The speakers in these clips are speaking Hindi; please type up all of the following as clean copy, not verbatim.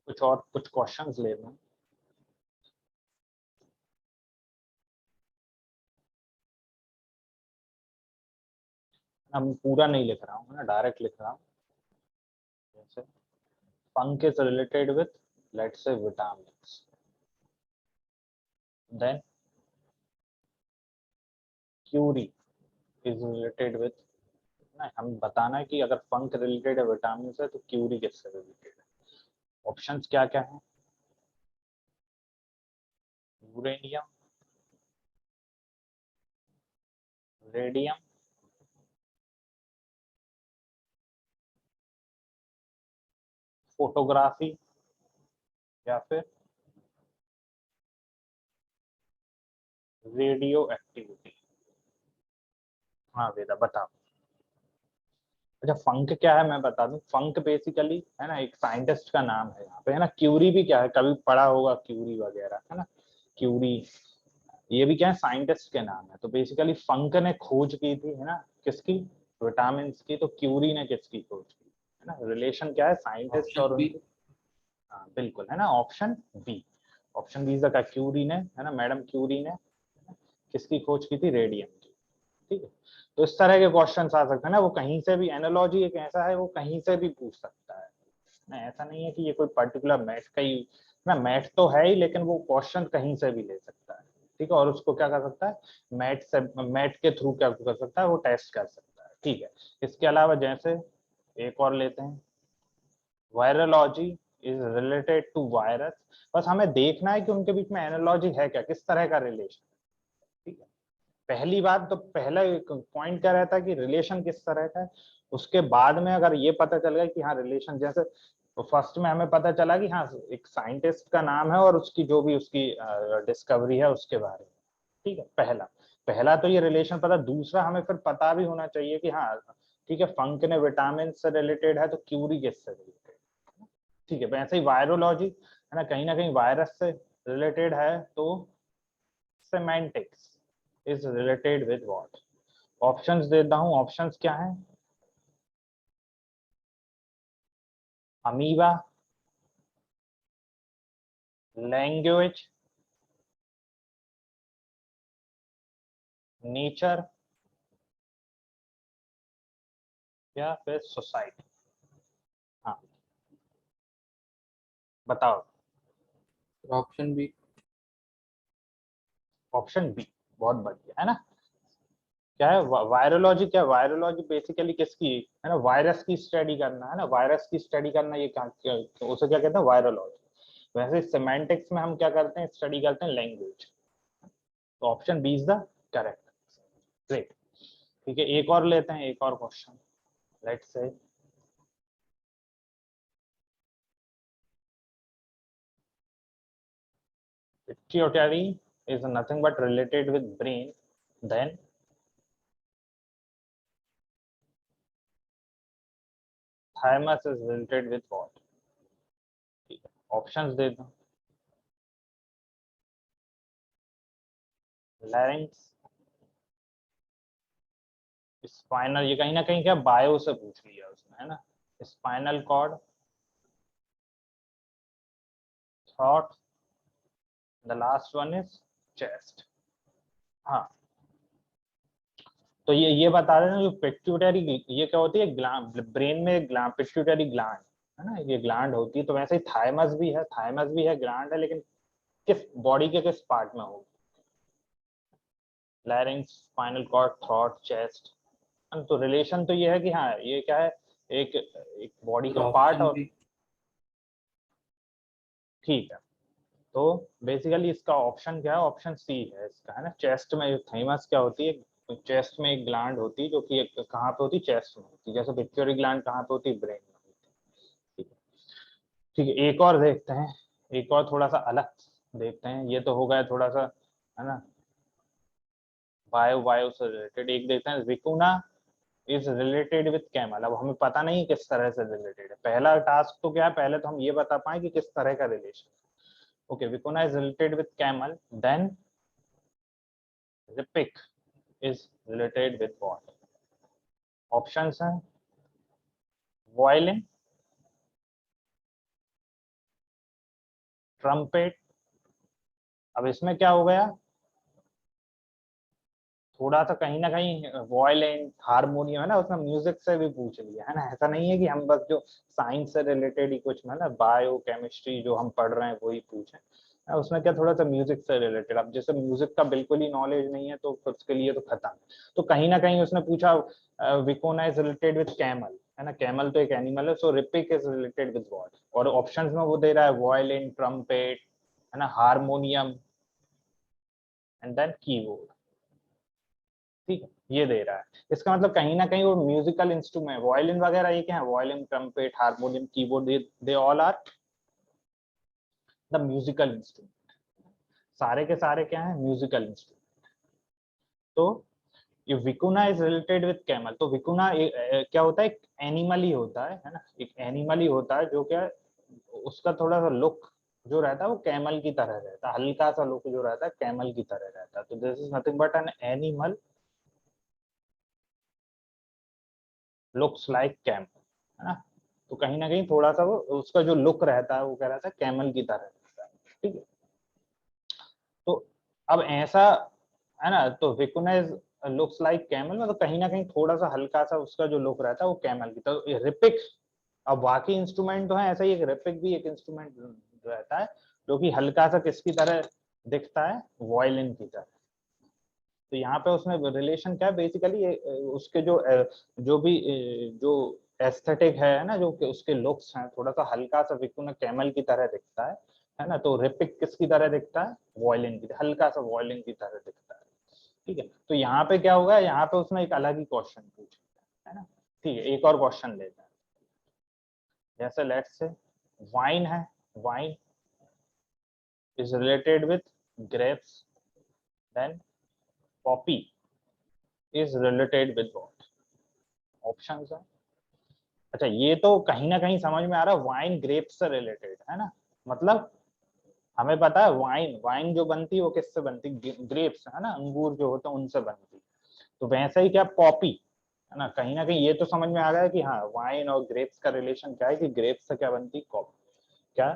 कुछ और कुछ क्वेश्चंस ले लें। हम पूरा नहीं लिख रहा हूँ ना, डायरेक्ट लिख रहा हूँ। जैसे Funk is related with let's say vitamins, then Curie is related with, ना हम बताना है कि अगर फंक रिलेटेड है विटामिन से तो क्यूरी किससे रिलेटेड है। ऑप्शंस क्या क्या है? यूरेनियम, रेडियम, फोटोग्राफी, या फिर रेडियो एक्टिविटी। हाँ वेदा बताओ। अच्छा फंक क्या है मैं बता दूं। फंक बेसिकली है ना एक साइंटिस्ट का नाम है यहाँ पे, है ना। क्यूरी भी क्या है, कभी पढ़ा होगा क्यूरी वगैरह, है ना। क्यूरी ये भी क्या है, साइंटिस्ट के नाम है। तो बेसिकली फंक ने खोज की थी, है ना, किसकी, विटामिन की। तो क्यूरी ने किसकी खोज की, है ना। रिलेशन क्या है, साइंटिस्ट ऑप्शन और बी। उनकी। हाँ बिल्कुल, है ना, option B. Option B is the, query ने, है ना, मैडम क्यूरी ने किसकी खोज की थी, रेडियम की। ठीक है। तो इस तरह के क्वेश्चन आ सकते हैं ना, वो कहीं से भी, एनालॉजी एक ऐसा है वो कहीं से भी पूछ सकता है ना। ऐसा नहीं है कि ये कोई पर्टिकुलर मैथ का ही ना, मैथ तो है ही लेकिन वो क्वेश्चन कहीं से भी ले सकता है। ठीक है। और उसको क्या कर सकता है, मैथ से, मैथ के थ्रू क्या कर सकता है, वो टेस्ट कर सकता है। ठीक है। इसके अलावा जैसे एक और लेते हैं, virology is related to virus. बस हमें देखना है कि उनके बीच में एनालॉजी है क्या, किस तरह का रिलेशन। ठीक है। पहली बात तो पहला पॉइंट क्या रहता है कि रिलेशन किस तरह का है। उसके बाद में अगर ये पता चल गया कि हाँ रिलेशन, जैसे तो फर्स्ट में हमें पता चला कि हाँ एक साइंटिस्ट का नाम है और उसकी जो भी उसकी डिस्कवरी है उसके बारे में। ठीक है। पहला पहला तो ये रिलेशन पता। दूसरा हमें फिर पता भी होना चाहिए कि हाँ ठीक है, फंक ने विटामिन से रिलेटेड है तो क्यूरी किससे रिलेटेड। ठीक है। वैसे ही वायरोलॉजी है ना कहीं वायरस से रिलेटेड है तो semantics is related with what. Options देता हूं, ऑप्शंस क्या है, अमीबा, लैंग्वेज, नेचर, या फिर सोसाइटी। हाँ बताओ। Option B. ऑप्शन बी, बहुत बढ़िया, है ना। क्या है वायरोलॉजी, क्या वायरोलॉजी बेसिकली किसकी, है ना, वायरस की स्टडी करना, है ना, वायरस की स्टडी करना, ये उसे क्या कहते हैं, वायरोलॉजी। वैसे सेमेंटिक्स में हम क्या करते हैं, स्टडी करते हैं लैंग्वेज। तो option B is the correct. Great. ठीक है। एक और लेते हैं, एक और question. Let's say pituitary is nothing but related with brain, then thymus is related with what? ठीक है। ऑप्शंस दे दो, लैरिंक्स, स्पाइनल, ये कहीं ना कहीं क्या बायो से पूछ लिया उसने, है ना, spinal cord, throat, the last one is chest. हाँ तो ये बता रहे हैं जो पिट्यूटरी, ये क्या होती है, ग्लैंड, ब्रेन में ग्लैंड, पिट्यूटरी ग्लैंड, है ना, ये ग्लैंड होती है। तो वैसे ही थाइमस भी है, थाइमस भी है ग्लैंड है, लेकिन किस बॉडी के किस पार्ट में होगी, larynx, spinal cord, throat, chest. तो रिलेशन तो ये है कि हाँ ये क्या है, एक एक बॉडी का पार्ट ऑप्शन और। बी। ठीक है। तो बेसिकली इसका ऑप्शन क्या है, ऑप्शन सी है इसका, है ना। चेस्ट में थाइमस क्या होती है, चेस्ट में एक ग्लैंड होती है जो कि कहाँ पे होती है, चेस्ट में होती है। जैसे पिट्यूटरी ग्लैंड कहाँ पे होती है, ब्रेन में होती है। ठीक है। ठीक है। एक और देखते हैं, एक और थोड़ा सा अलग देखते हैं। ये तो हो गया थोड़ा सा, है ना, वायु वायु से रिलेटेड। एक देखते हैं, vicuna is related with camel. अब हमें पता नहीं किस तरह से रिलेटेड है। पहला टास्क तो क्या है, पहले तो हम ये बता पाए कि किस तरह का रिलेशन। Okay, vicuna is related with camel, then rebec is related with what. Options हैं, वायलिन, ट्रम्पेट। अब इसमें क्या हो गया, थोड़ा सा कहीं ना कहीं वॉयलिन हारमोनियम है ना, उसमें म्यूजिक से भी पूछ लिया है ना। ऐसा नहीं है कि हम बस जो साइंस से रिलेटेड ही कुछ है ना, बायो केमिस्ट्री जो हम पढ़ रहे हैं वही पूछे, उसमें क्या थोड़ा सा म्यूजिक से रिलेटेड। अब जैसे म्यूजिक का बिल्कुल ही नॉलेज नहीं है तो फिर उसके लिए तो खत्म है। तो कहीं ना कहीं उसने पूछा विकोना इज रिलेटेड विद कैमल, है ना, कैमल तो एक एनिमल है, सो रिपिक इज रिलेटेड विद व्हाट, और ऑप्शंस में वो दे रहा है वॉयलिन, ट्रम्पेट, है ना, हारमोनियम एंड देन कीबोर्ड। ठीक है, ये दे रहा है। इसका मतलब कहीं ना कहीं वो म्यूजिकल इंस्ट्रूमेंट, वायलिन वगैरह ये क्या है, violin, trumpet, harmonium, keyboard, they all are the musical instrument. सारे के सारे क्या है, म्यूजिकल इंस्ट्रूमेंट। तो ये vicuna is related with camel, तो विकुना क्या होता है, एक एनिमल ही होता है ना, एक एनिमल ही होता है जो क्या, उसका थोड़ा सा लुक जो रहता है वो कैमल की तरह रहता है, हल्का सा लुक जो रहता है कैमल की तरह रहता है। तो this is nothing but an animal looks like camel, है ना। तो कहीं ना कहीं थोड़ा सा वो उसका जो लुक रहता है वो क्या रहता है, कैमल की तरह रहता है। ठीक है, तो अब ऐसा है ना, तो विकुनाइज लुक्स लाइक कैमल, मतलब कहीं ना कहीं थोड़ा सा हल्का सा उसका जो लुक रहता है वो कैमल की। तो रिपिक, अब बाकी इंस्ट्रूमेंट तो है ऐसा ही, एक रिपिक भी एक इंस्ट्रूमेंट रहता है जो कि हल्का सा किसकी तरह दिखता है, वॉयलिन की तरह। तो यहाँ पे उसमें रिलेशन क्या है बेसिकली, उसके जो भी जो एस्थेटिक है ना, जो उसके लुक्स हैं, थोड़ा सा हल्का सा विकुना कैमल की तरह दिखता है ना। तो रिपिक किसकी तरह दिखता है, वॉयलिन की, हल्का सा वॉयलिन की तरह दिखता है। ठीक है, तो यहाँ पे क्या होगा, यहाँ पे उसने एक अलग ही क्वेश्चन पूछा है ना। ठीक है, एक और क्वेश्चन लेते हैं। जैसे लेट्स से वाइन है, wine is related with grapes, then poppy is related with what, options है। अच्छा, ये तो कहीं ना कहीं समझ में आ रहा है, वाइन ग्रेप्स से रिलेटेड है ना, मतलब हमें पता है वाइन, वाइन जो बनती है वो किससे बनती है, ग्रेप्स, है ना, अंगूर जो होते हैं उनसे बनती है। तो वैसे ही क्या पॉपी, है ना कहीं ये तो समझ में आ गया कि हाँ वाइन और ग्रेप्स का रिलेशन क्या है, कि ग्रेप्स से क्या बनती है, कॉफी, क्या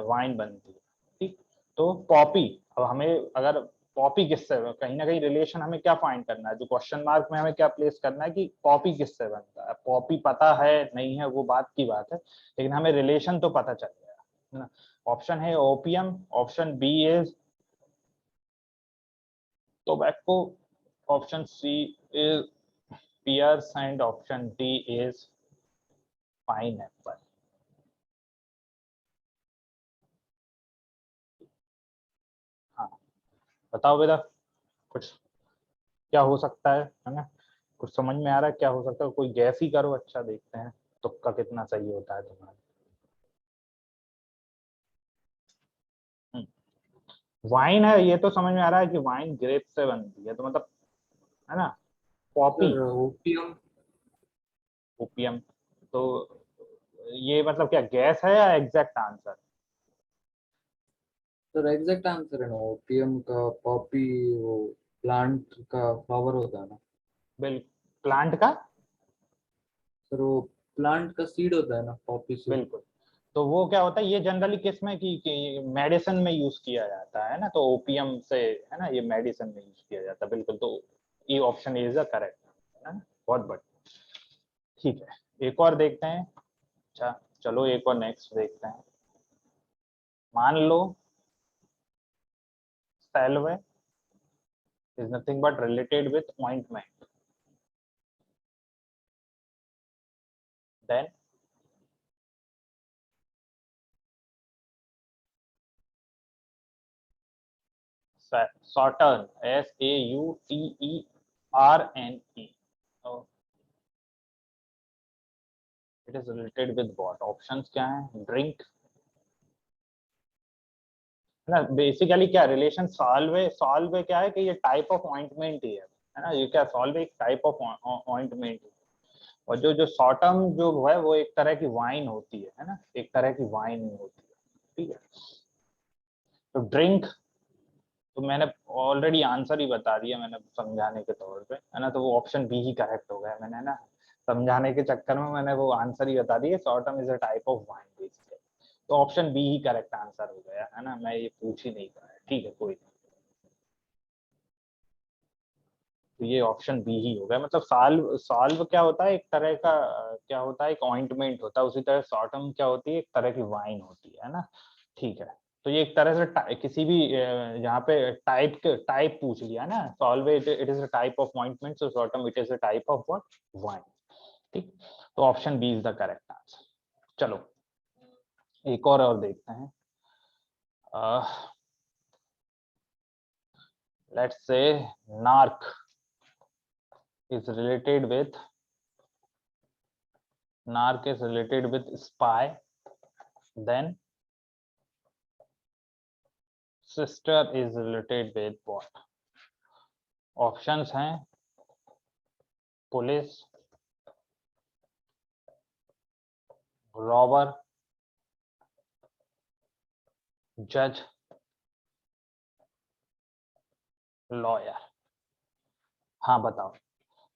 वाइन बनती है। ठीक, तो पॉपी, अब हमें अगर पॉपी किससे, कहीं ना कहीं रिलेशन हमें क्या फाइंड करना है, जो क्वेश्चन मार्क में हमें क्या प्लेस करना है कि पॉपी किससे बनता है। पॉपी पता है नहीं है वो बात की बात है, लेकिन हमें रिलेशन तो पता चल गया, है ना। ऑप्शन है opium, option B is tobacco, option C is pears and option D is pineapple. हाँ, बताओ बेटा, कुछ क्या हो सकता है ना, कुछ समझ में आ रहा है क्या हो सकता है, कोई गैस ही करो, अच्छा देखते हैं तुक्का कितना सही होता है तुम्हारा। वाइन है ये तो समझ में आ रहा है कि वाइन ग्रेप से बनती है, तो मतलब है ना, पॉपी, सर ओपियम। ओपियम, तो ये मतलब क्या गैस है या exact answer. Sir exact answer है ना, ओपियम का पॉपी, वो प्लांट का फ्लावर होता है ना। बिल्कुल, प्लांट का, सर वो प्लांट का सीड होता है ना, पॉपी सीड। बिल्कुल। तो वो क्या होता है, ये जनरली किस में कि मेडिसिन में यूज किया जाता है ना, तो ओपियम से, है ना, ये मेडिसिन में यूज किया जाता है, बिल्कुल। तो ये ऑप्शन इज द करेक्ट, है ना, बहुत बढ़िया। ठीक है, एक और देखते हैं। अच्छा, चलो एक और नेक्स्ट देखते हैं। मान लो salve is nothing but related with ointment, then sauterne, SAUTERNE, it is related with what, options क्या है, ड्रिंक, है ना। बेसिकली क्या रिलेशन, सॉल्वे, सॉल्वे क्या है कि ये टाइप ऑफ ऑइंटमेंट ही है ना, ये क्या सॉल्वे एक टाइप ऑफ ऑइंटमेंट है। और जो सॉटम जो है वो एक तरह की वाइन होती है ना, एक तरह की वाइन होती है। ठीक है, तो ड्रिंक, तो मैंने ऑलरेडी आंसर ही बता दिया मैंने समझाने के तौर पे, है ना, तो वो ऑप्शन बी ही करेक्ट हो गया मैंने, है ना, समझाने के चक्कर में मैंने वो आंसर ही बता दिया, sauterne is a type of wine basically. तो ऑप्शन बी ही करेक्ट आंसर हो गया, है ना, मैं ये पूछ ही नहीं पाया, ठीक है कोई नहीं। तो ये ऑप्शन बी ही हो गया, मतलब साल्व, सॉल्व क्या होता है, एक तरह का क्या होता है, एक ऑइंटमेंट होता है, उसी तरह सॉर्टम क्या होती है, एक तरह की वाइन होती है ना, ठीक है। तो ये एक तरह से किसी भी यहाँ पे टाइप पूछ लिया ना, salve it is a type of ointment, so sauterne it is a type of what, wine, ठीक। तो option B is the correct answer. चलो एक और देखते हैं, let's say nark is related with spy, then sister is related with what? Options हैं पुलिस, रॉबर, जज, लॉयर। हाँ बताओ।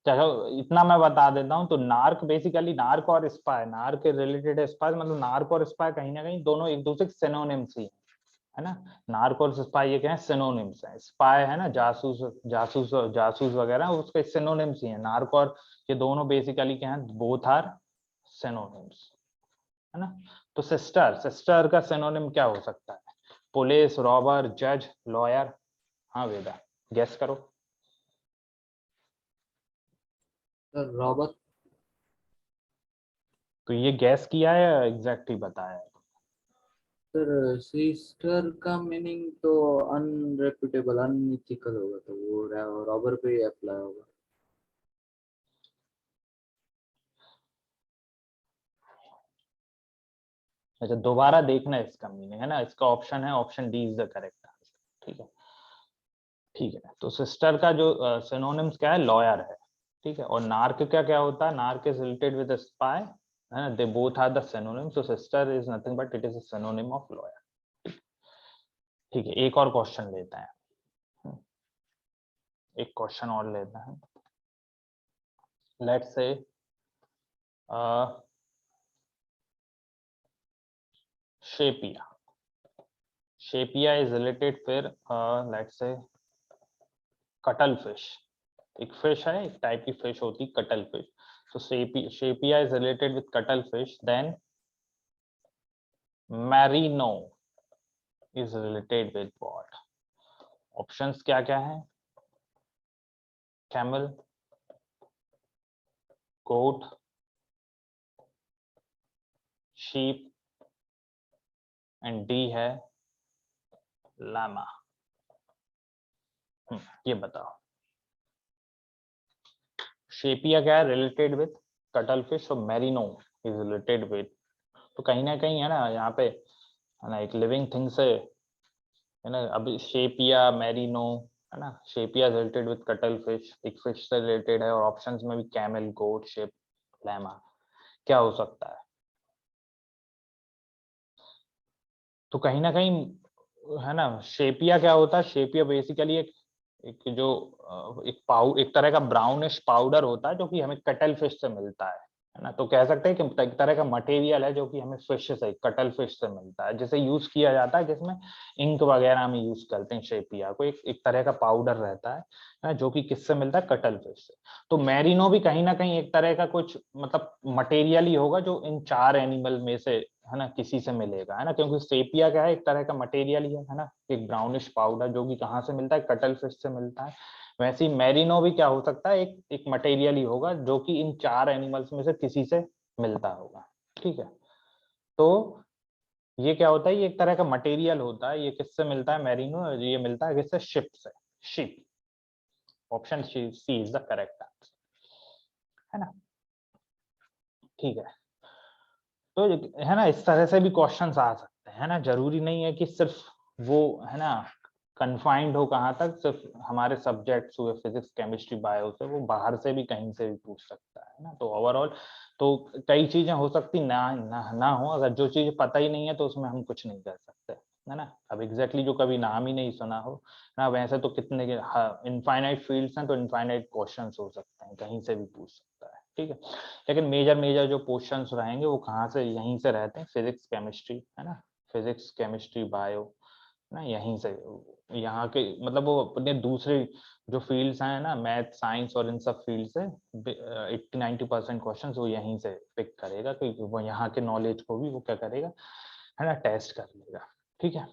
चलो इतना मैं बता देता हूँ, तो नार्क बेसिकली, नार्क और स्पाई, नार्क के रिलेटेड स्पाई, मतलब नार्क और स्पाई कहीं ना कहीं दोनों एक दूसरे के सिनोनिम्स ही है ना। नार्क और स्पाई ये क्या है, सिनोनिम्स है। स्पाई है ना जासूस, जासूस वगैरह, उसके सिनोनिम्स ही है। नार्क और ये दोनों बेसिकली क्या है, बोथ आर सिनोनिम्स, है ना। तो सिस्टर का सिनोनिम क्या हो सकता है, पुलिस, रॉबर, जज, लॉयर। हाँ वेदा, गेस करो। Sir robber. तो ये गैस किया है या एग्जैक्ट ही बताया है? सर सिस्टर का मीनिंग तो अनरेप्यूटेबल, अनइथिकल होगा, तो वो रॉबर पे ही अप्लाई होगा। अच्छा दोबारा देखना है इसका मीनिंग, है ना। इसका ऑप्शन है, option D is the correct answer, ठीक है। ठीक है, तो सिस्टर का जो सिनोनिम्स क्या है, लॉयर है, ठीक है। और नार्क का क्या होता है, narc is related with spy, है ना, they both are the synonyms, so sister is nothing but it is a synonym of lawyer. ठीक है, एक और क्वेश्चन लेते हैं, एक क्वेश्चन और लेते हैं। लेट्स से शेपिया, शेपिया इज रिलेटेड फिर लेट्स से कटल फिश, एक फिश है, एक टाइप की फिश होती cuttlefish. so sepia is related with cuttlefish, then merino is related with what? Options क्या क्या है, camel, goat, sheep, and D है लामा। ये बताओ, शेपिया क्या है, रिलेटेड विद कटल फिश, और मैरिनो इज रिलेटेड विद, तो कहीं ना कहीं है ना यहाँ पे, है ना, एक लिविंग थिंग से, है ना। अब शेपिया, मैरिनो, है ना, शेपिया रिलेटेड विद कटल फिश, एक फिश से रिलेटेड है, और ऑप्शंस में भी कैमल, गोट, शिप, लैमा, क्या हो सकता है? तो कहीं ना कहीं, है ना, शेपिया क्या होता है, शेपिया बेसिकली एक जो एक तरह का ब्राउनिश पाउडर होता है, जो कि हमें कटल फिश से मिलता है ना। तो कह सकते हैं कि एक तरह का मटेरियल है जो कि हमें फिश से, कटल फिश से मिलता है, जिसे यूज किया जाता है, जिसमें इंक वगैरह में यूज करते हैं शेपिया को। एक तरह का पाउडर रहता है ना, जो कि किससे मिलता है, कटल फिश से। तो मैरिनो भी कहीं ना कहीं एक तरह का कुछ मतलब मटेरियल ही होगा, जो इन चार एनिमल में से, है ना, किसी से मिलेगा, है ना, क्योंकि सेपिया क्या है, एक तरह का मटेरियल ही है ना, एक ब्राउनिश पाउडर, जो कि कहाँ से मिलता है, कटल फिश से मिलता है। वैसे ही मैरिनो भी क्या हो सकता है, एक मटेरियल ही होगा, जो कि इन चार एनिमल्स में से किसी से मिलता होगा, ठीक है। तो ये क्या होता है, ये एक तरह का मटेरियल होता है, ये किससे मिलता है, मैरिनो, ये मिलता है किससे, शिप से, ship. Option C is the correct answer, है ना, ठीक है। तो है ना, इस तरह से भी क्वेश्चंस आ सकते हैं, है ना, जरूरी नहीं है कि सिर्फ वो, है ना, कन्फाइंड हो कहाँ तक, सिर्फ हमारे सब्जेक्ट्स हुए फिजिक्स, केमिस्ट्री, बायो से, वो बाहर से भी कहीं से भी पूछ सकता है ना। तो ओवरऑल तो कई चीजें हो सकती ना हो, अगर जो चीज पता ही नहीं है तो उसमें हम कुछ नहीं कर सकते, है ना। अब एग्जैक्टली जो कभी नाम ही नहीं सुना हो ना, वैसे तो कितने इनफाइनाइट फील्ड्स हैं, तो इनफाइनाइट क्वेश्चंस हो सकते हैं, कहीं से भी पूछ सकता है। ठीक है। लेकिन मेजर जो क्वेश्चंस रहेंगे वो कहाँ से, यहीं से रहते हैं, फिजिक्स केमिस्ट्री है ना, फिजिक्स केमिस्ट्री बायो ना, यहीं से, यहाँ के मतलब वो अपने दूसरे जो फील्ड्स हैं ना, मैथ साइंस और इन सब फील्ड से 80-90% क्वेश्चन वो यहीं से पिक करेगा, क्योंकि वो यहाँ के नॉलेज को भी वो क्या करेगा, है ना, टेस्ट कर लेगा। ठीक है।